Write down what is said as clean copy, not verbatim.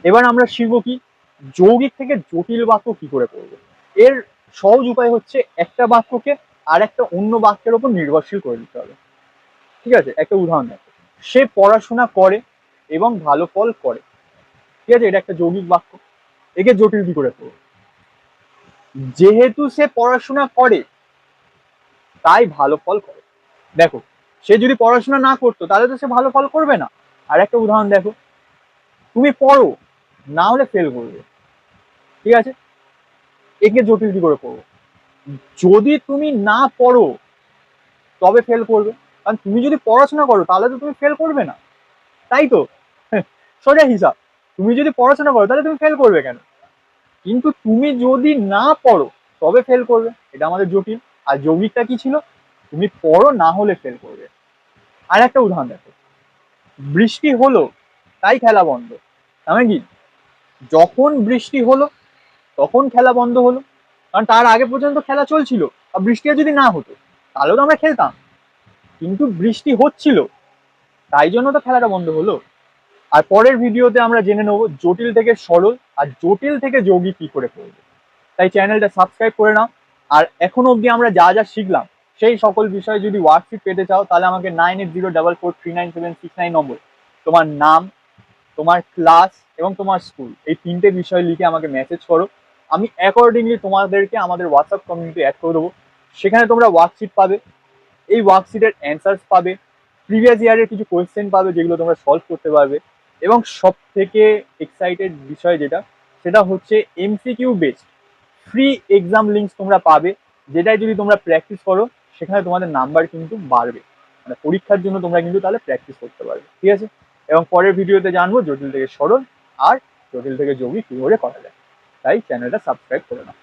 এবার আমরা শিখবো কি যৌগিক থেকে জটিল বাক্য কি করে করবো। এর সহজ উপায় হচ্ছে একটা বাক্যকে আর একটা অন্য বাক্যের ওপর নির্ভরশীল করে দিতে হবে। ঠিক আছে, একটা উদাহরণ দেখো, সে পড়াশোনা করে এবং ভালো ফল করে। ঠিক আছে, এটা একটা যৌগিক বাক্য। একে জটিল কি করে করবো? যেহেতু সে পড়াশোনা করে তাই ভালো ফল করে। দেখো, সে যদি পড়াশোনা না করতো তাহলে তো সে ভালো ফল করবে না। আর একটা উদাহরণ দেখো, তুমি পড়ো, না হলে ফেল করবে। ঠিক আছে, একে জটিল কি করে করবো? যদি তুমি না পড়ো তবে ফেল করবে, কারণ তুমি যদি পড়াশোনা করো তাহলে তো তুমি ফেল করবে না, তাই তো? সোজা হিসাব। তুমি যদি পড়াশোনা করো তাহলে তুমি ফেল করবে কেন? কিন্তু তুমি যদি না পড়ো তবে ফেল করবে, এটা আমাদের জটিল। আর যৌগিকটা কি ছিল? তুমি পড়ো, না হলে ফেল করবে। আর একটা উদাহরণ দেখো, বৃষ্টি হলো তাই খেলা বন্ধ। মানে কি, যখন বৃষ্টি হলো তখন খেলা বন্ধ হলো, কারণ তার আগে পর্যন্ত খেলা চলছিল। আর বৃষ্টি যদি না হতো তাহলেও তো আমরা খেলতাম, কিন্তু বৃষ্টি হচ্ছিল তাই জন্য তো খেলাটা বন্ধ হলো। আর পরের ভিডিওতে আমরা জেনে নেবো জটিল থেকে সরল আর জটিল থেকে যৌগিক কি করে করবো। তাই চ্যানেলটা সাবস্ক্রাইব করে নাও। আর এখনো অবধি আমরা যা যা শিখলাম সেই সকল বিষয়ে যদি ওয়ার্কশিট পেতে চাও তাহলে আমাকে 9804439769 নম্বর তোমার নাম, তোমার ক্লাস এবং তোমার স্কুল, এই তিনটে বিষয় লিখে আমাকে মেসেজ করো। আমি অ্যাকর্ডিংলি তোমাদেরকে আমাদের হোয়াটসঅ্যাপ কমিউনিটি অ্যাড করে দেবো। সেখানে তোমরা ওয়ার্কশিট পাবে, এই ওয়ার্কশিটের অ্যান্সার্স পাবে, প্রিভিয়াস ইয়ারের কিছু কোয়েশ্চেন পাবে যেগুলো তোমরা সলভ করতে পারবে। এবং সব থেকে এক্সাইটেড বিষয় যেটা, সেটা হচ্ছে MCQ based free exam links তোমরা পাবে, যেটাই যদি তোমরা প্র্যাকটিস করো সেখানে তোমাদের নাম্বার কিন্তু বাড়বে। মানে পরীক্ষার জন্য তোমরা কিন্তু তাহলে প্র্যাকটিস করতে পারবে। ঠিক আছে, এবং পরের ভিডিওতে জানবো জটিল থেকে সরল আর জটিল থেকে যৌগিক কি করে করা যায়। তাই চ্যানেলটা সাবস্ক্রাইব করে নাও।